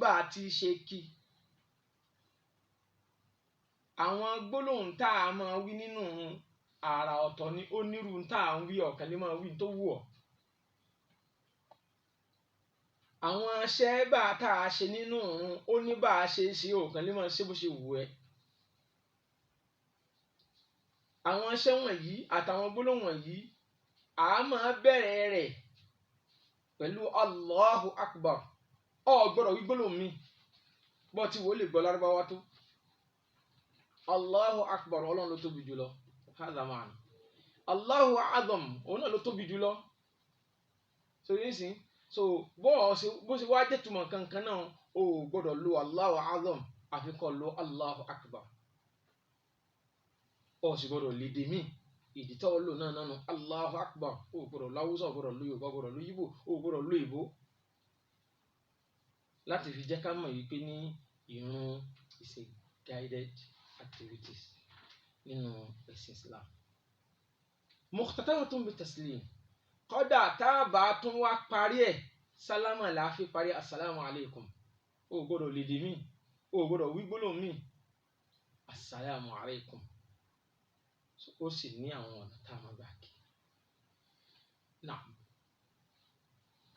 bá ti ṣe kí àwọn gbólóhùn tá a máa wí nínú àrà ọ̀tọ̀ ni ó nírú tá a ń wí ọ̀kan lè máa wí tó wù ọ́ àwọn aṣẹ́ bá tá a ṣe nínú ó ní bá a ṣe ṣe ọ̀kan lè máa ṣe bó ṣe wù ẹ́ àwọn aṣẹ́ wọ̀nyí àtàwọn gbólóhùn wọ̀nyí a máa bẹ̀rẹ̀ rẹ̀ pẹ̀lú Allahu Akbar ọ gbọ́dọ̀ wí gbólóhùn mi bọ́ tí wò lè gbọ́ lárúbáwá tó Allahu Akbar ọlọ́run ló tóbi jùlọ hadha ma'na Allahu Azam òun náà ló tóbi jùlọ so yín sìn so bó ṣe wá jẹ́ túmọ̀ kankan náà o gbọ́dọ̀ lo Allahu Azam àfi kó lo Allahu Akbar ọ sì gbọ́dọ̀ lè dè mí ìdí tó lò náà nánu Allahu Akbar o gbọ́dọ̀ láwùsọ o gbọ́dọ̀ lo Yorùbá o gbọ́dọ̀ lo Yíbò o gbọ́dọ̀ lo ìbò láti fi jẹ́ ká mọ̀ yìí pé ní ìrun is a guided activities nínú ẹ̀sìn Islam. Mukhtatatun bi taslim kódà tá a bá tún wá parí ẹ̀ sálámà la fi parí assalamu alaikum o gbọ́dọ̀ lè dè mí o gbọ́dọ̀ wí gbólóhùn mi assalamu alaikum ó sì ní àwọn ọ̀nà tá a máa gbà kí. Naam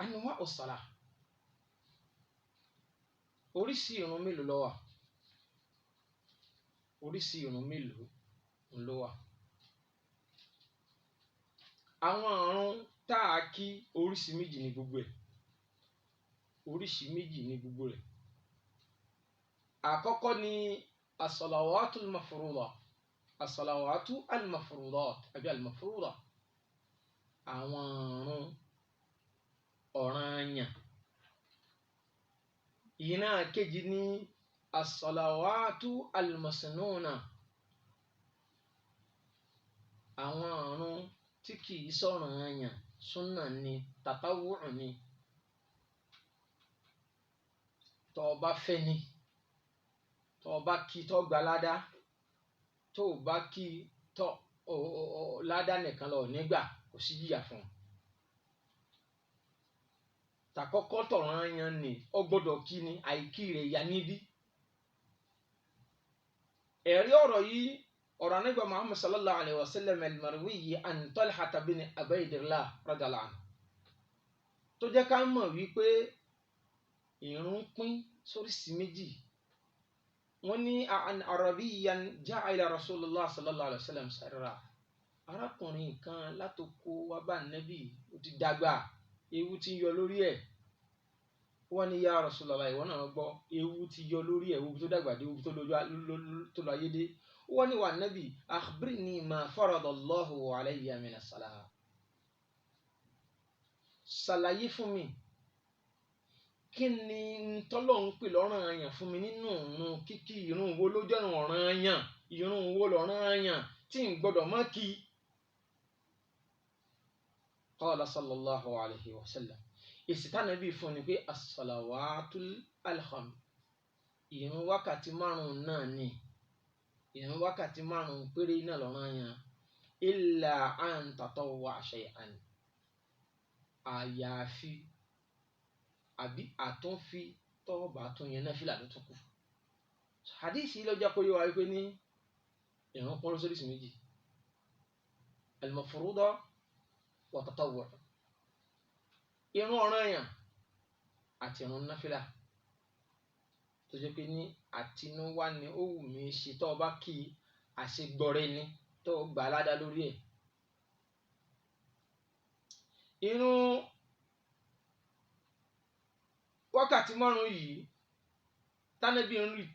anwa'u salah oríṣi ìrun mélòó ló wà oríṣi ìrun mélòó ló wà àwọn ìrun tá a kí oríṣi méjì ní gbogbo ẹ̀ oríṣi méjì ní gbogbo rẹ̀ àkọ́kọ́ ni as-salawatul mafruḍah as-salawatu al-mafruḍat àbí al-mafruḍah àwọn ìrun ọ̀ranyàn yìí náà kejì ní as-salawatu al-masnuna àwọn ìrun tí kìí sọ̀ranyàn súnà ni tatawwu' ni tó bá fẹ́ ni tó bá kí tó gba ládá tó bá kí tó ládá nìkan lọ nígbà kò sí jìyà fún un tàkọ́kọ́ tọ̀ranyàn ni ó gbọ́dọ̀ kí ni àìkí rẹ̀ yà níbí ẹ̀rí ọ̀rọ̀ yìí ọ̀rọ̀ Ànábì Muhammad sallallahu alayhi wa sallam al-marwi an Talha bin Ubaydillah radiyallahu anhu tó jẹ́ ká mọ̀ wípé ìrun pín sóríṣi méjì wọ́n ní an arabiyyan ja'a ila rasulillah sallallahu alayhi wa sallam sarra arákùnrin kan látòkò wá bá Nábì ó ti dàgbà ewu ti yọ lórí ẹ̀ wọ́n ní ya Rasulullah ìwọ náà gbọ́ ewu ti yọ lórí ẹ̀ ewu tó dàgbà dé ewu tó lọ ayé dé wọ́n ní wà Nábì akhbirni ma faradallahu alayya min as-salah ṣàlàyé fún mi kí ni tọ́lọ́hun pè lọ́ranyàn fún mi nínú ìrun kíkí ìrun wo ló jẹ́ ọ̀ranyàn ìrun wo lọ́ranyàn tí n gbọ́dọ̀ má kí. Qala sallallahu alayhi wa sallam èsì tánàbí fún ni pé as-salawatul khams ìrun wákàtí márùn-ún náà ni ìrun wákàtí márùn-ún péré náà lọ́ranyàn illa an tatawwa shay'an àyàfi àbí àtúnfi tọ́ọ̀bà tún yẹn náà fìlà ló tún kù. Hadith yìí lọ́jọ́ kó yé wa wípé ní ìrun pọ́n lóṣooṣì méjì al-mafruḍah wa tatawwu' ìrun ọ̀ranyàn àti ìrun náfìlà tó jẹ́ pé ní àtinúwá ni ó wù mí ṣe tó bá kí àṣegbọrẹ ni tó gbà ládá lórí ẹ̀. Ìrun wákàtí márùn yìí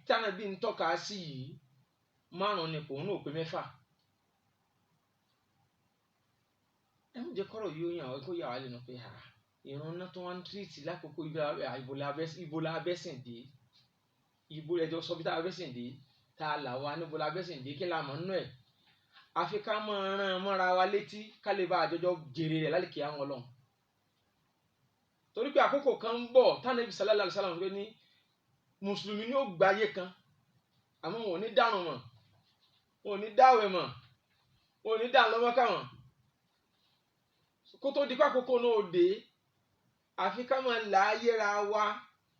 tánàbí ń tọ́ka sí yìí márùn ni kò ń pé mẹ́fà. ẹ ń jẹ́ kọ́rọ̀ yìí ó yàn wá kó yà wá lẹ́nu pé ìrun náà tó wá ń tírìtì lákòókò ìbòlá abẹ́sìn dé ìbò ẹjọ́ sọ bí tá a abẹ́sìn dé tá a là wá níbo la abẹ́sìn dé kí la mọ̀ nínú ẹ̀ àfi ká máa rán mọ́ra wa létí ká lè bá àjọjọ jèrè rẹ̀ lálẹ́ àwọn Ọlọ́run. Torí pé àkókò kan ń bọ̀ tánàbí sallallahu alaihi wasallam pé ní mùsùlùmí ní ó gbáyé kan àmọ́ wọn ò ní dárun mọ́ wọn ò ní dáwẹ̀ mọ́ wọn ò ní dá lọ́mọ́ká mọ́ kó tó di pákókò náà ó dé àfi ká máa là á yẹra wa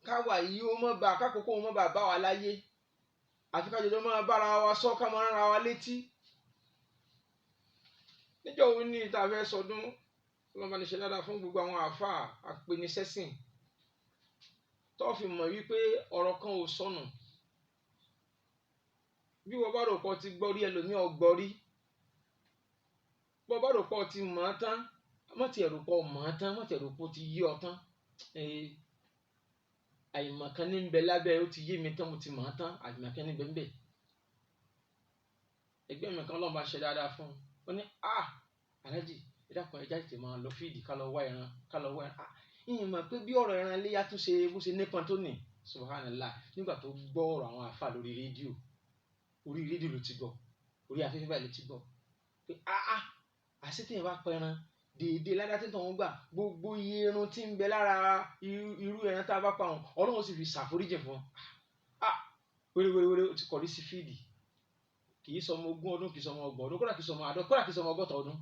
káwa yìí ó mọ́ bá kákòókò ó mọ́ bá wa láyé àfi ká jọjọ́ máa bára wa sọ ká máa rán wa létí. níjọ́ wo ní ìta fẹ́ sọdún ọlọ́mọba ní ṣe dáadáa fún gbogbo àwọn àáfàá apẹnisẹ́sìn tó fi mọ̀ wípé ọ̀rọ̀ kan ò sọnù. bí wọ́n bá rò pọ̀ ti gbọ́ rí ẹlòmíì ọgbọ́ rí bọ́ bá rò pọ̀ ti mọ̀ ọ́ tán mọ̀tì ẹ̀rù pọ̀ mọ̀ ọ́ tán mọ̀tì ẹ̀rù pọ̀ ti yí ọ tán àìmọ̀kan ní bẹ lábẹ́ ó ti yé mi tán mo ti mọ̀ ọ́ tán àìmọ̀kan ní bẹ́ẹ̀ bẹ́ẹ̀. ẹgbẹ́ mi kan lọ́n bá ṣe dáadáa fún un ó ní aláàjì ìdákan ẹja tètè máa lọ fíìdì ká lọ wá ẹran ìyẹn mọ̀ pé bí ọ̀rọ̀ ẹran iléyà tún ṣe bó ṣe nípọn tó nì subhanallah nígbà tó gbọ́ ọ̀rọ̀ àwọn àfà lórí rédíò ló ti gbọ́ orí afẹ́fẹ́ báyìí ló ti gbọ́ pé àṣetìyàn bá pẹran dèédé ládàá tí tọ̀hún gbà gbogbo iye irun tí ń bẹ lára irú ẹran tá a bá pa wọn ọlọ́run sì fi ṣàforíjì fún wéréwéré ó ti kọrí sí fíìdì kì í sọmọ 20 ọdún kì í sọmọ 30 ọdún kódà kì í sọmọ 50 kódà kì í sọmọ 60 ọdún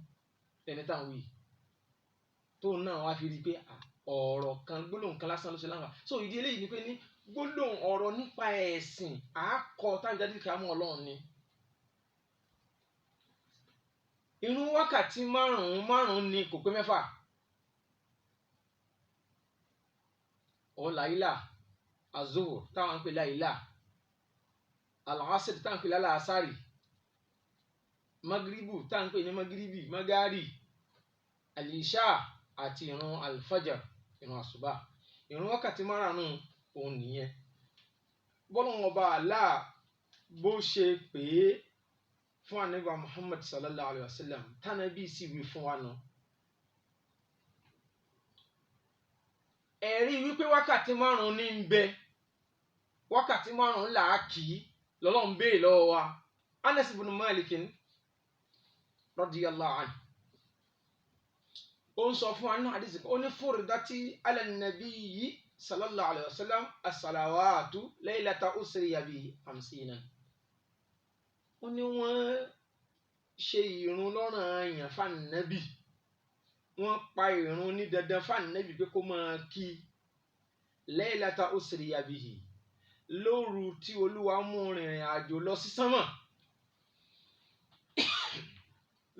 ẹni táwọn wí tóun náà wá fi rí i pé ọ̀rọ̀ kan gbólóhùn kan lásán ló ṣe láǹfà so ìdí eléyìí ni pé ní gbólóhùn ọ̀rọ̀ nípa ẹ̀sìn àákọ tájáde kí á mú ọlọ́run ni. irun wákàtí márùn-ún ni kò pé 6 òun làílà azuhur táwọn ń pè láìlà al-asr táwọn ń pè lálàásárì magribu táwọn ń pè ní magribi magari alisha àti ìrun alfajar ìrun àsùbá ìrun wákàtí márùn-ún òun nìyẹn. bọ́lọ́wọ́n ọba Allah bó ṣe pè é fún ànábì Muhammad sallallahu alayhi wa sallam tánàbí sì wí fún wa nù. ẹ̀rí wípé wákàtí márùn-ún ní ń bẹ wákàtí márùn-ún là á kì í lọ́lọ́run béèrè lọ́wọ́ wa. Anas ibn Malik radiyallahu anhu ó ń sọ fún wa nínú àdìsí ó ní furidati ala nabiyyi sallallahu alayhi wa sallam as-salawatu laylata usriya bihi 50. ó ní wọ́n ṣe ìrun lọ́ranyàn fáànàbì wọ́n pa ìrun ní dandan fáànàbì pé kó máa kí laylata usriya bihi lóru tí olúwa mú rìnrìn àjò lọ sí sánmà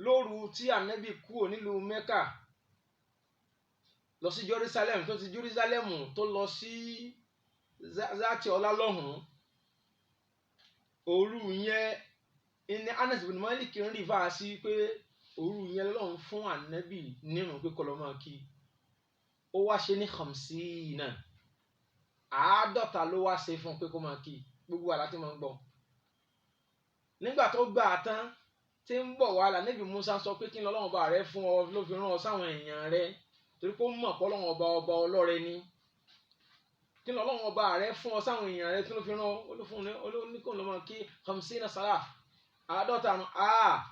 lóru tí ànábì kúrò nílùú Mẹ́kà lọ sí Jerusalem tó ti Jerusalem tó lọ sí zati ọlá lọ́hùn-ún òru yẹn ní Anas bin Malik ń rí fáa sí pé òru yẹn lọ́hùn fún ànábì nínú pé kọlọ́ máa kí ó wá ṣe ní 50 náà 50 ló wá ṣe fún pé kó máa kí gbogbo àlá tí máa ń gbọ́. nígbà tó gbà á tán tí ń bọ̀ wá l'Ànábì Musa sọ pé kí ni Ọlọ́run ọba rẹ fún ọ ló fi rán ọ sáwọn èèyàn rẹ torí pé ó mọ̀ pé Ọlọ́run ọba ọlọ́rẹ ni kí ni Ọlọ́run ọba rẹ fún ọ sáwọn èèyàn rẹ kí ló fi rán ọ olóníkò ló máa kí 50 salah 50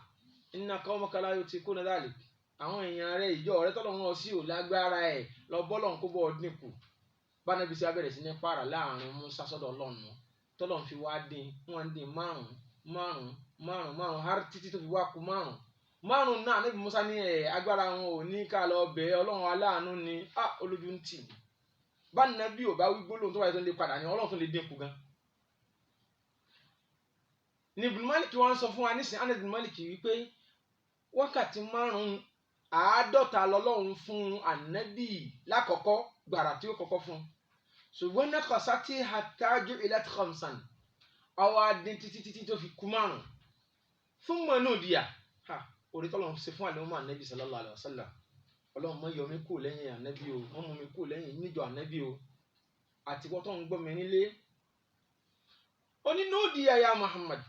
inna qawmaka la yutikuna dhalik àwọn èèyàn rẹ ìjọ rẹ tọ́lọ́run ọ sí ò lágbára ẹ̀ lọ bọ́lọ́run kó bọ́ ọ dínkù bánabi sí abẹ́rẹ́ sí ní pààrà láàrin Musa sọ́dọ̀ Ọlọ́run tọ́lọ́run fi wá dín wọ́n dín márùn har títí tó fi wá kù márùn náà níbi Musa ní agbára wọn ò ní ká lọ bẹ Ọlọ́run aláàánú ni olójú ń tì bánabi ò bá wí gbólóhùn tó wáyé tó lè padà ní Ọlọ́run tó lè dínkù gan. ní Ibn Malik wọn sọ fún wa nísìnyí Anas ibn Malik wípé wákàtí 50 lọ́lọ́run fún ànábì lákọ̀ọ́kọ́ gbàrà tí ó kọ́kọ́ fún ṣùgbọ́n náà kọ̀sá tí hatájú ilat 5 àwọn adín títí tó fi kú 5 fún mọ́nú díà orí tọ́lọ́run ṣe fún àlẹ́mọ́ ànábì sallallahu alaihi wasallam Ọlọ́run mọ́ yọmí kú lẹ́yìn ànábì o wọ́n mú mi kú lẹ́yìn níjọ ànábì o àti wọ́n tó ń gbọ́ mi nílé onínú díà ya Muhammad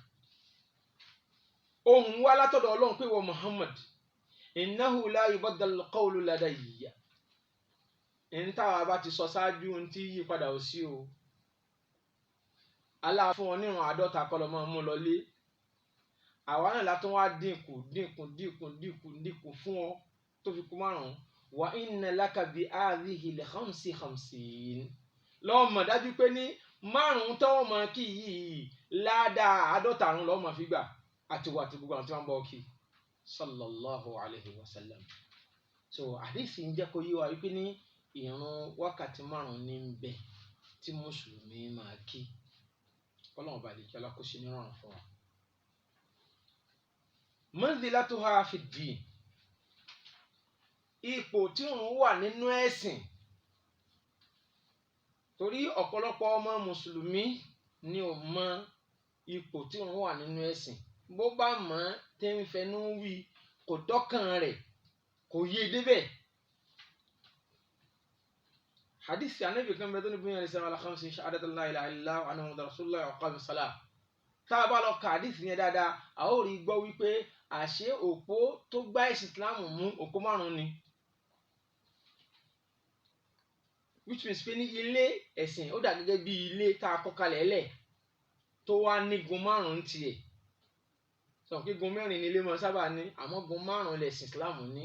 ohun wá látọ̀dọ̀ Ọlọ́run pé wọ Muhammad innahu la yubaddal qawlu ladayya ń táwa bá ti sọ ṣáájú ń tí yí padà ò sí o Allah fún wọn nírun 50 kọlọ máa mú lọlé àwa náà látún wá dínkù fún ọ tó fi kú 5 wa inna laka bi hadhihi li 50 lọ́mọ dájú pé ní 5 tọ́wọ́ máa kí yìí ládàá 50 lọ́mọ fi gbà àti gbogbo àwọn tí wọ́n bọ́ kí sallallahu alayhi wa sallam. so àdìsí ń jẹ́ kó yé wa wípé ní ìrun wákàtí 5 ní ń bẹ tí mùsùlùmí máa kí. Ọlọ́run bá lè kí ọlá kó ṣe ní rọrùn fún wa. Manzilatuha fi ddin, ipò tí òun wà nínú ẹ̀sìn. Torí ọ̀pọ̀lọpọ̀ ọmọ mùsùlùmí ni ò mọ ipò tí òun wà nínú ẹ̀sìn. Bó bá mọ̀ tí ń fẹnu wí kò dọ́kàn rẹ̀, kò yé débẹ̀. Hadith Ànábì kan bẹ tó ní bóyá ẹsẹ̀ ala khamsin shahadatu la ilaha illallah wa anna muhammadan rasulullah wa iqamis salah. Tá a bá lọ ka hadith yẹn dáadáa, a ó rí gbọ́ wípé àṣé òpó tó gbá ẹ̀sìn Islam mú òpó márùn-ún ni. Which means pé ní ilé ẹ̀sìn ó dà gẹ́gẹ́ bí ilé tá a kọ́ kalẹ̀ lẹ̀ tó wá ní gun márùn-ún tiẹ̀. Sọ pé gun mẹ́rin ni ilé máa sábà ní, àmọ́ gun márùn-ún lẹ̀sìn Islam ní.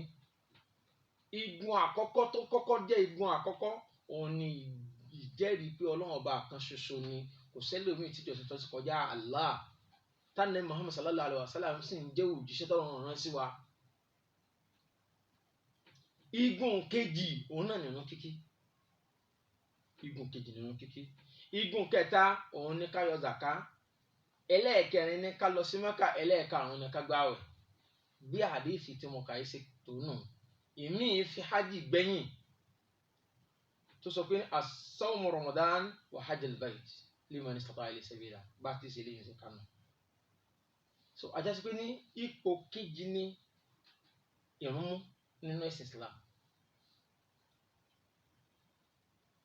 Igun àkọ́kọ́ tó kọ́kọ́ jẹ́ igun àkọ́kọ́, òun ni ìjẹ́rìí pé Ọlọ́run ọba kan ṣoṣo ni, kò sẹ́lòmíì tí ìjọsìn tó ti kọjá Allah. Tánẹ́ Muhammad sallallahu alaihi wasallam sì ń jẹ́ òjíṣẹ́ tọ́lọ́run rán sí wa. Igun kejì òun náà nìrun kíkí. Igun kejì nìrun kíkí. Igun kẹta òun ni ká yọ zàká. Ẹlẹ́ẹ̀kẹrin ni ká lọ sí Mẹ́kà. Ẹlẹ́ẹ̀karùn-ún ni ká gbààwẹ̀. Bí àdéhìí tí mo kà í ṣe tó nù. Ìmí fi hajj gbẹ̀yìn tó sọ pé as-sawmu Ramadan wa hajjul bayt liman istata'a ilayhi sabila bá ti ṣe léyìn sí kánú. So ajá sí pé ní ipò kejì ní ìrun mú nínú ẹ̀sìn Islam.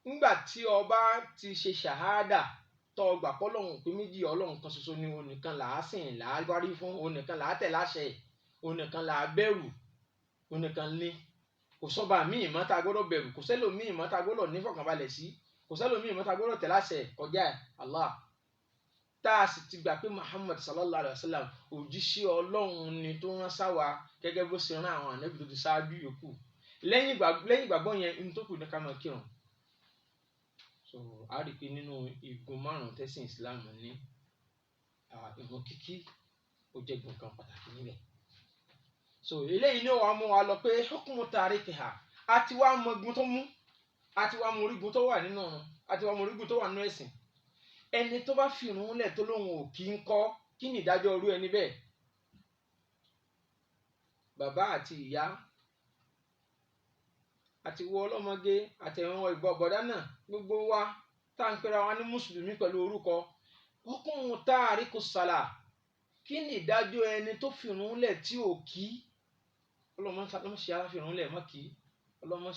Nígbà tí ọba ti ṣe ṣàhádà tó gbà pé Ọlọ́run pé méjì, Ọlọ́run kan ṣoṣo ni, òun nìkan là á sìn, là á gbárí fún, òun nìkan là á tẹ̀ láṣẹ, òun nìkan là á bẹ̀rù, òun nìkan ní. Kò sọ́ba míì mọ́ tá a gbọ́dọ̀ bẹ̀rù, kò sẹ́lòmíì mọ́ tá a gbọ́dọ̀ nífọ̀kànbalẹ̀ sí, kò sẹ́lòmíì mọ́ tá a gbọ́dọ̀ tẹ̀ láṣẹ kọjá Allah. Tá a sì ti gbà pé Muhammad sallallahu alaihi wasallam òjíṣẹ́ Ọlọ́run ni tó rán sáwa gẹ́gẹ́ bó ṣe rán àwọn ànábì tó ti ṣáájú yòókù. Lẹ́yìn ìgbàgbọ́ yẹn ní tó kù ní ká máa kírun. So a rí i pé nínú igun márùn-ún tẹ́sìn Islam ní ìrun kíkí ó jẹ́ igun kan pàtàkì níbẹ̀. So eléyìí ni ó wàá mú wa lọ pé hukmu tarikiha, a ti wá mọ igun tó mú, a ti wá mọ orígun tó wà nínú ọ̀run, a ti wá mọ orígun tó wà nínú ẹ̀sìn. Ẹni tó bá fi ìrun lẹ̀ tó lóun ò kí ń kọ́, kí ni ìdájọ́ irú ẹni bẹ́ẹ̀? Bàbá àti ìyá àti wọ ọlọ́mọge àtẹ̀wọ̀n ìbọ̀bọ̀dá náà, gbogbo wa tá à ń pera wa ní mùsùlùmí pẹ̀lú orúkọ. Hukmu tariku sala, kí ni ìdájọ́ ẹni tó fi ìrun lẹ̀ tí ò kí? Ọlọ́mọ ṣe aláfihàn lẹ̀ mọ́ kí, ọlọ́mọ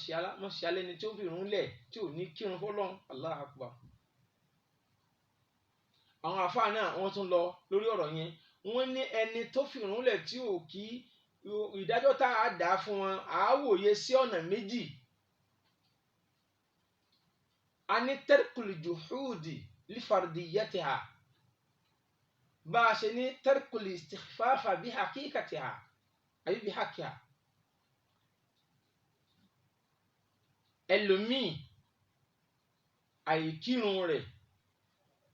ṣe alẹ́ni tí ó fi ìrun lẹ̀ tí ò ní kírun fọ́lọ́run. Allahu Akbar. Àwọn àfáà náà wọ́n tún lọ lórí ọ̀rọ̀ yẹn. Wọ́n ní ẹni tó fi ìrun lẹ̀ tí ò kí, ìdájọ́ tá a dá fún wọn, à á wòye sí ọ̀nà méjì. A ní tarkul juhudi li fardiyatiha, bá a ṣe ní tarkul istighfafa bi haqiqatiha àbí bi haqqiha. Ẹlòmíì àìkírun rẹ̀,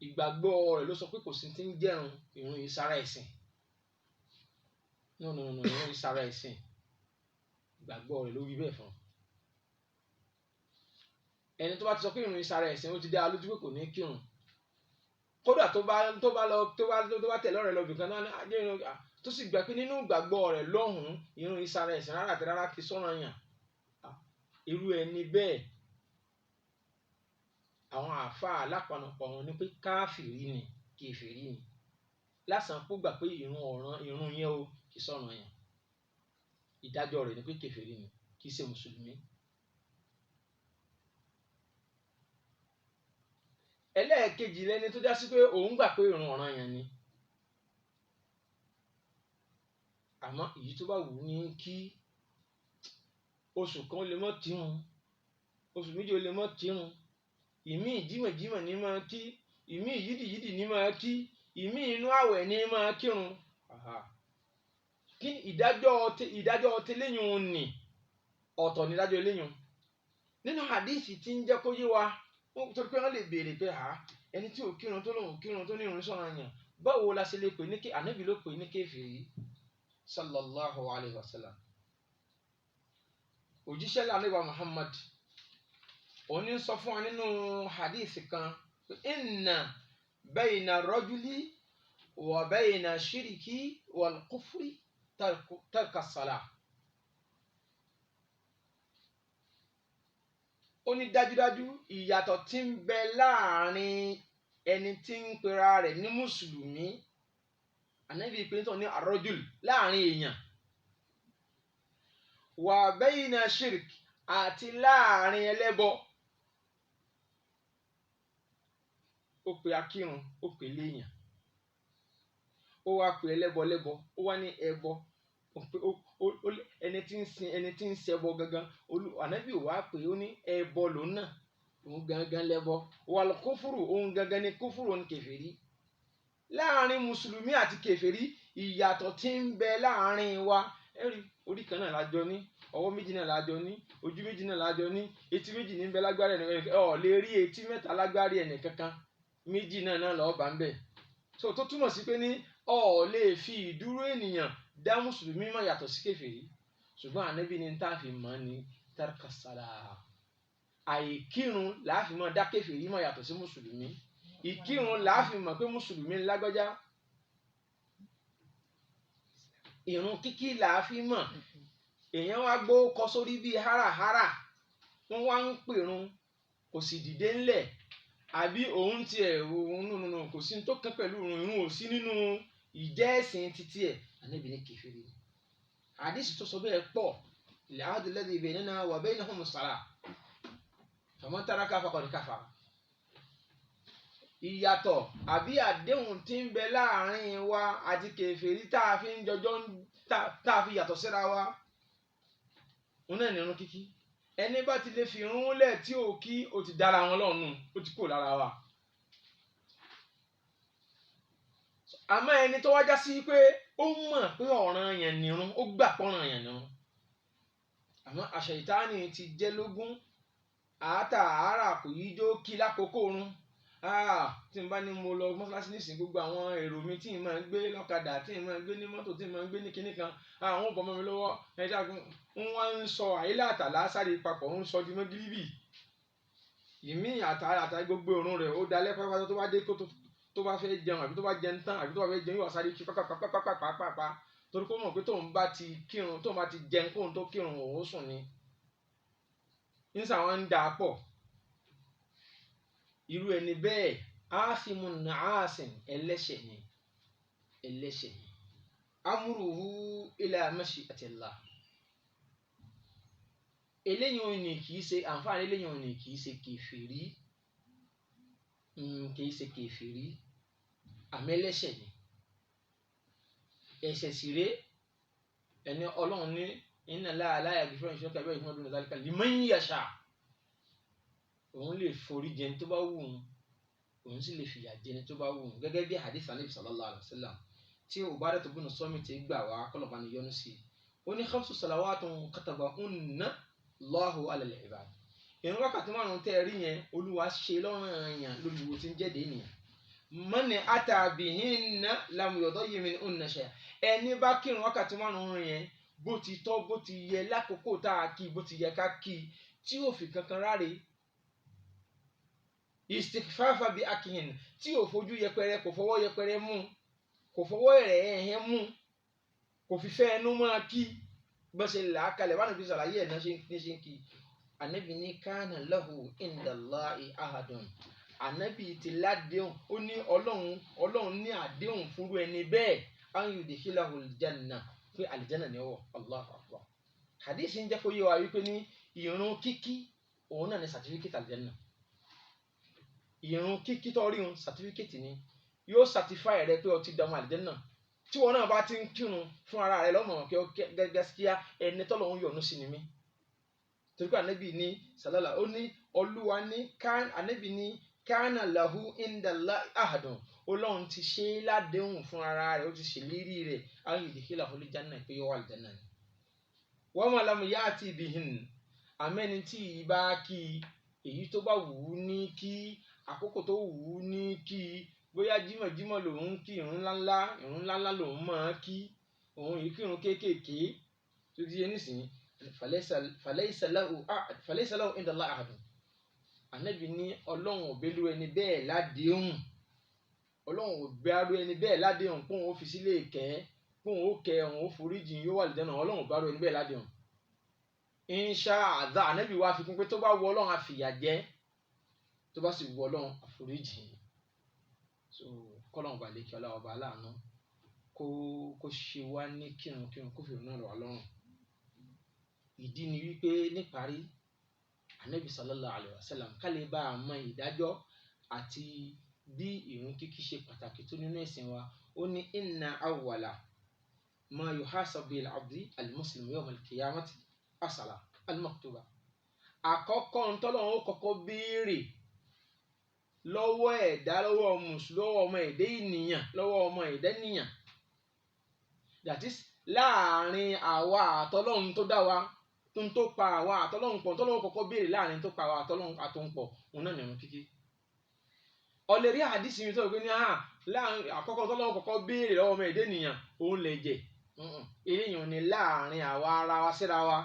ìgbàgbọ́ rẹ̀ ló sọ pé kò sí ti ń jẹun ìrun yìí sára ẹ̀sìn. No, ìrun yìí sára ẹ̀sìn. Ìgbàgbọ́ rẹ̀ ló wí bẹ́ẹ̀ fún un. Ẹni tó bá ti sọ pé ìrun yìí sára ẹ̀sìn, ó ti dá a lójú pé kò ní kírun. Kódà tó bá tẹ̀lé ọ̀rẹ́ lọ bìkan náà tó sì gbà pé nínú ìgbàgbọ́ rẹ̀ lọ́hùn-ún ìrun yìí sára ẹ̀sìn rárá àti rárá kì í sọ̀rọ̀ yàn. Irú ẹni bẹ́ẹ̀ àwọn àáfàá alápanupọ̀ wọn ní pé káfìrí ni, kèfèrí ni. Lásán kó gbà pé ìrun yẹn o kì í sọ̀rọ̀ yàn. Ìdájọ́ rẹ̀ ni pé kèfèrí ni, kì í ṣe mùsùlùmí. Ẹlẹ́ẹ̀kejì lẹni tó já sí pé òun gbà pé ìrun ọ̀ranyàn ni. Àmọ́ èyí tó bá wù ú ní kí oṣù kan ó lè mọ́ kírun, oṣù méjì ó lè mọ́ kírun, ìmí jímọ̀jímọ̀ ní máa kí, ìmí yídìyídì ní máa kí, ìmí inú àwẹ̀ ní máa kírun. Kí ìdájọ́ tẹ́lẹ̀yìn ni ọ̀tọ̀ ní ìdájọ́ eléyìn. Nínú hadith tí ń jẹ́ kó yé wa, torí pé wọ́n lè béèrè pé ẹni tí ò kírun tó lòun kírun tó ní ìrun sọ̀ranyàn, báwo la ṣe lè pè ní Ànábì ló pè ní kèfèrí sallallahu alayhi wa sallam. Òjíṣẹ́ Ànábì Muhammad òní ń sọ fún wa nínú hadith kan inna bayna rajuli wa bayna shiriki wal kufri tarka salah. ó ní dájúdájú ìyàtọ̀ tí ń bẹ láàrin ẹni tí ń pera rẹ̀ ní mùsùlùmí ànábì ìpínlẹ̀ tó ní arrajul láàrin èèyàn wa bayna shirk àti láàrin ẹlẹ́bọ. ó pe akírun ó pè léèyàn ó wá pe ẹlẹ́bọ lẹ́bọ ó wá ní ẹbọ ẹni tí ń ṣẹbọ gangan ànábì ò wá pé ó ní ẹbọ lòun náà òun gangan lẹ́bọ wal kufuru òun gangan ní kúfùrù ní kèfèrí. láàrin mùsùlùmí àti kèfèrí ìyàtọ̀ tí ń bẹ láàrin wa ẹ̀rí orí kan náà lájọ ní ọwọ́ méjì náà lájọ ní ojú méjì náà lájọ ní etí méjì ní bẹ lágbárí ẹnì ọ̀ lè rí etí mẹ́ta lágbárí ẹnì kankan méjì náà lọ́ọ́ bá ń bẹ̀. so tó túmọ̀ sí pé ní ọ̀ lè fi ìdúró ènìyàn dá mùsùlùmí mọ̀ yàtọ̀ sí kèfèrí ṣùgbọ́n ànábì ní tá a fi mọ̀ ní tarka salah. àìkírun làá fi mọ̀ dá kèfèrí mọ̀ yàtọ̀ sí mùsùlùmí ìkírun làá fi mọ̀ pé mùsùlùmí lágbájá ìrun kíkí làá fi mọ̀. èèyàn wá gbó kọ sórí bíi háràhárà wọ́n wá ń pèrun kò sì dìde ńlẹ̀ àbí òun tiẹ̀ òun kò sí tó kán pẹ̀lú irun ò sí nínú ìjẹ́ ẹ̀sìn títí ẹ̀ ànábì ní kèfèrí. àdìsí tó sọ bẹ́ẹ̀ pọ̀ al-ahdu alladhi baynana wa baynahum as-salah faman taraka faqad kafara. ìyàtọ̀ àbí àdéhùn tí ń bẹ láàrin wa àti kèfèrí tá a fi ń jọjọ́ tá a fi yàtọ̀ síra wa òun náà ní irun kíkí. ẹni bá ti lè fi irun lẹ̀ tí ò kí ó ti dára wọn lọ́rùn ó ti kó lára wa. àmọ́ ẹni tó wájá sí pé ó mọ̀ pé ọ̀ranyàn nìrun ó gbà pọ́nranyàn nìrun àmọ́ àṣẹ̀yìtáàní ti jẹ́ lógún àátàárà kò yí jó kí lákòókò oorun. tí n bá ní mo lọ mọ́ṣáláṣí nísìnyí gbogbo àwọn èrò mi tí n máa ń gbé lọ́kadà tí n máa ń gbé ní mọ́tò tí n máa ń gbé ní kinní kan àwọn ọ̀bọ̀n mọ́ mi lọ́wọ́ ẹja ń wá ń sọ àyílà àtàlà sáré papọ̀ ń sọ di mọ́gíríbì ìmí àtàrà gbogbo òórùn rẹ̀ ó dalẹ́ pátápátá tó bá dé tó bá fẹ́ jẹun àbí tó bá jẹun tán àbí tó bá fẹ́ jẹun yóò sáré kí pápápápápápá torí kó mọ̀ pé tóun bá ti kírun tóun bá ti jẹun kóun tó kírun òun sùn ni nísà wọn ń dà á pọ̀. irú ẹni bẹ́ẹ̀ áfíìmù nàásìn ẹlẹ́ṣẹ̀ ni amúrùhù ila mashi'atillah. eléyìí ò ní kì í ṣe àǹfààní eléyìí ò ní kì í ṣe kèfèrí àmẹ́lẹ́ṣẹ̀ ni. ẹ̀ṣẹ̀ sì ré ẹni ọlọ́run ní inna Allaha la yaghfiru an yushraka bihi wa yaghfiru ma duna dhalika liman yasha. òun lè forí jẹni tó bá wù òun sì lè fìyà jẹni tó bá wù gẹ́gẹ́ bí hadith Ànábì sallallahu alaihi wasallam tí Ubadah ibn Samit gbà wá kọlọ̀bá ni yọ́nú sí i. ó ní khamsu salawatun katabahunna Allahu ala al-ibad. ìrun wákàtí márùn-ún tẹ́ ẹ rí yẹn olúwa ṣe lọ́ranyàn lórí wo tí ń jẹ́ dènìyàn. man ata bihinna lam yudayyi minhunna shay'a. ẹni bá kírun wákàtí márùn-ún yẹn bó ti tọ́ bó ti yẹ lákòókò tá a kí bó ti yẹ ká kí tí ò fi kankan ráre. istighfafa bi akihin tí ò fojú yẹpẹrẹ kò fọwọ́ yẹpẹrẹ mú kò fọwọ́ ẹ̀hẹ́ mú kò fi fẹ́ ẹnu máa kí bó ṣe là á kalẹ̀ wánà fi ṣàlàyé ẹ̀ náà ṣe ń kí. ànábì ní kana lahu indallahi ahadun. ànábì ti ládéhùn ó ní ọlọ́run ní àdéhùn fúnrú ẹni bẹ́ẹ̀ an yudkhilahu aljanna pé àlìjánà ni ó wọ̀. Allahu akbar. hadith ń jẹ́ kó yé wa wípé ní ìrun kíkí òun náà ní certificate àlìjánà. ìrun kíkí tó rí un certificate ni yóò certify rẹ pé o ti dàmú àlìjánà. tí wọn náà bá ti ń kírun fún ara rẹ lọ́mọ kí ó gẹ́gẹ́síkíá ẹni tọ́lọ́run yọ́nú sí ni mí. torí pé ànábì ní sàlálà ó ní olúwa ní ànábì ní kana lahu indallahi ahadun. ọlọ́run ti ṣe é ládéhùn fún ara rẹ̀ ó ti ṣèlérí rẹ̀ an yudkhilahu aljanna pé yóò wà àlìjánà ni. wa ma lam ya'ti bihin. àmẹ́ni tí ì bá kí èyí tó bá wù ú ní kí àkókò tó wù ú ní kí bóyá jímọ̀jímọ̀ lòun kí ìrun ńláńlá lòun máa kí òun yìí kírun kéékèèké tó di yé nísìnyí falaysa lahu indallahi ahadun. ànábì ní ọlọ́run ò bẹ́lú ẹni bẹ́ẹ̀ ládéhùn, ọlọ́run ò bẹ́rù ẹni bẹ́ẹ̀ ládéhùn pé òun ó fi sílé ìkẹ́, pé òun ó kẹ́, òun ó foríjì, yóò wà lìjẹ́nà, ọlọ́run ò bẹ́rù ẹni bẹ́ẹ̀ ládéhùn. insha Allah ànábì wá fi kún pé tó bá wù ọlọ́run á fìyà jẹ, tó bá sì wù ọlọ́run àforíjì. so kọ́lọ́run bá lè kí ọlá ọba aláàánú kó ṣe wá ní kírun kó fìrun náà rọ̀ wá lọ́rùn. ìdí ni wípé níparí ànábì sallallahu alaihi wasallam ká lè bá a mọ ìdájọ́ àti bí ìrun kíkí ṣe pàtàkì tó nínú ẹ̀sìn wa. ó ní inna awwala ma yuhasabu bil abdi al-muslim yawm al-qiyamati as-salah al-maktuba. àkọ́kọ́ ntọ́lọ́run ó kọ́kọ́ béèrè lọ́wọ́ ẹ̀dá, lọ́wọ́ ọmọ ẹ̀dá ènìyàn, lọ́wọ́ ọmọ ẹ̀dá ènìyàn, that is láàrin àwa àtọlọ́run tó dá wa, tó pa àwa àtọlọ́run pọ̀, ntọ́lọ́run kọ́kọ́ béèrè láàrin tó pa àwa àtọlọ́run àtòun pọ̀, òun náà ní ìrun kíkí. ọ̀lẹ́rí àdìsí mi sọ̀rọ̀ pé ní láàrin àkọ́kọ́ ntọ́lọ́run kọ́kọ́ béèrè lọ́wọ́ ọmọ ẹ̀dá ènìyàn òun lè jẹ, eléyìí ni láàrin àwa ara wa síra wa.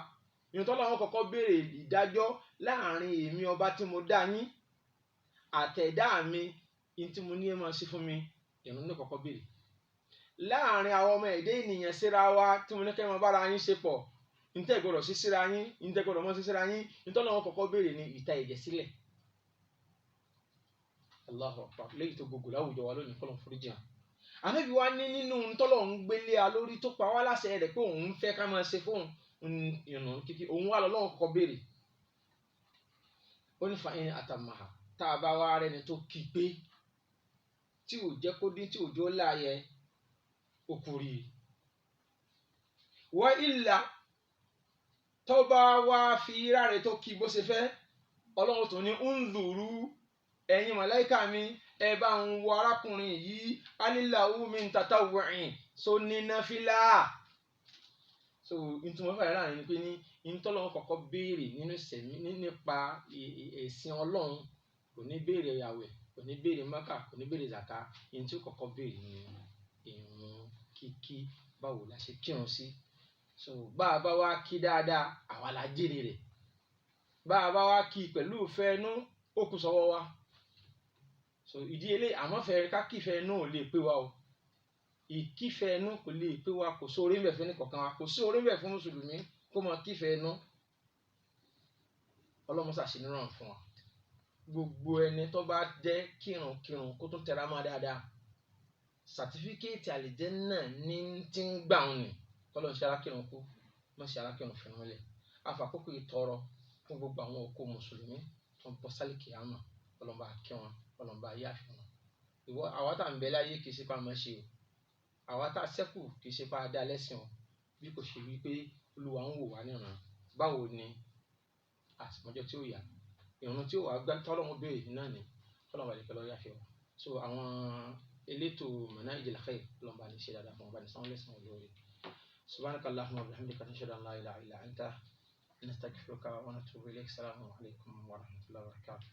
ìrun tọ́lọ́run kọ́kọ́ béèrè ìdájọ́ láàrin èmi ọba tí mo dá yín àtẹ̀dá mi, in tí mo ní ẹ máa ṣe fún mi, ìrun ní kọ́kọ́ béèrè. láàrin àwọn ọmọ ẹ̀dá ènìyàn síra wa tí mo ní kẹ́ ẹ máa bára yín ṣe pọ̀, ntẹ́ gbọ́dọ̀ sí síra yín, ntẹ́ gbọ́dọ̀ mọ́ sí síra yín, ntọ́lọ́run kọ́kọ́ béèrè ní ìta ẹ̀jẹ̀ sílẹ̀. Allahu Akbar, léyìí tó gbogbo láwùjọ wa lónìí, kọ́lọ́n foríjì hàn. ànábì wa ní nínú ntọ́lọ́run gbélé a lórí tó pa wá láṣẹ rẹ̀ pé òun fẹ́ ká máa ṣe fóun ìrun kíkí, òun wà lọ́lọ́run kọ́kọ́ béèrè. ó ní fa in atamaha, tá a bá wá rẹni tó kí pé tí ò jẹ́ kó dín, tí ò jó láàyè, okùnrin wọ ìlà tó bá wá fi ráre tó kí bó ṣe fẹ́, ọlọ́run tó ní unzuru, ẹ̀yin màláíkà mi, ẹ bá ń wo arákùnrin yìí, alilahu min tatawwu'in, so ní náfìlà. so ìtumọ̀ fàyà láàrin ni pé ní ìtọ́lọ́run kọ́kọ́ béèrè nínú ìsẹ̀mí nípa ẹ̀sìn ọlọ́run, kò ní béèrè àwẹ̀, kò ní béèrè mákà, kò ní béèrè zaka. ìyẹn tí ó kọ́kọ́ béèrè ní ìrun kíkí, báwo la ṣe kírun sí. so bá a bá wá kí dáadáa, àwa la jèrè rẹ̀. bá a bá wá kí pẹ̀lú ìfẹ́ inú, ó kù sọ́wọ́ wa. so ìdí eléyìí, àmọ́ fẹ́ ká kífẹ́ inú ò lè pé wa o. ìkífẹ́ inú kò lè pé wa, kò sóore ń bẹ fún ẹnìkọ̀ọ̀kan wa, kò sóore ń bẹ fún mùsùlùmí kó mọ kífẹ́ inú. ọlọ́mọṣà ṣe níràn fún wa. gbogbo ẹni tó bá jẹ́ kírun kó tún tẹra mọ́ dáadáa, sàtífíkẹ́ẹ̀tì àlìjẹ́nnà ní ti ń gbà wọn ni. kọ́lọ́ ń ṣe alákírun kú, má ṣe alákírun fún wọn lẹ̀. àfàkókò ìtọrọ fún gbogbo àwọn òkú mùsùlùmí tó ń bọ́ sálìkì àmọ́, ọlọ́mọba kí wọn, ọlọ́mọba yáfi wọn. àwa tá à ń bẹ láyé kì í ṣe pa máa ṣe o, àwa tá a ṣẹ́kù kì í ṣe pa dá lẹ́sìn o, bí kò ṣe wí pé Olúwa ń wò wá níran. báwo ni àtìmọ́jọ́ tí ó yà, ìrun tí ó wà gbá tọ́lọ́run béèrè náà ni, ọlọ́mọba lè kẹ́ lọ́ọ́ yáfi wọn. so àwọn elétò manahijil khair, ọlọ́mọba ní ṣe dáadáa fún wọn, bá ní sanwó lẹ́sìn olóore. subhanaka allahumma wa bihamdika, nashhadu an la ilaha illa anta, nastaghfiruka wa natubu ilayk. Assalamu alaikum wa rahmatullahi wa barakatuh.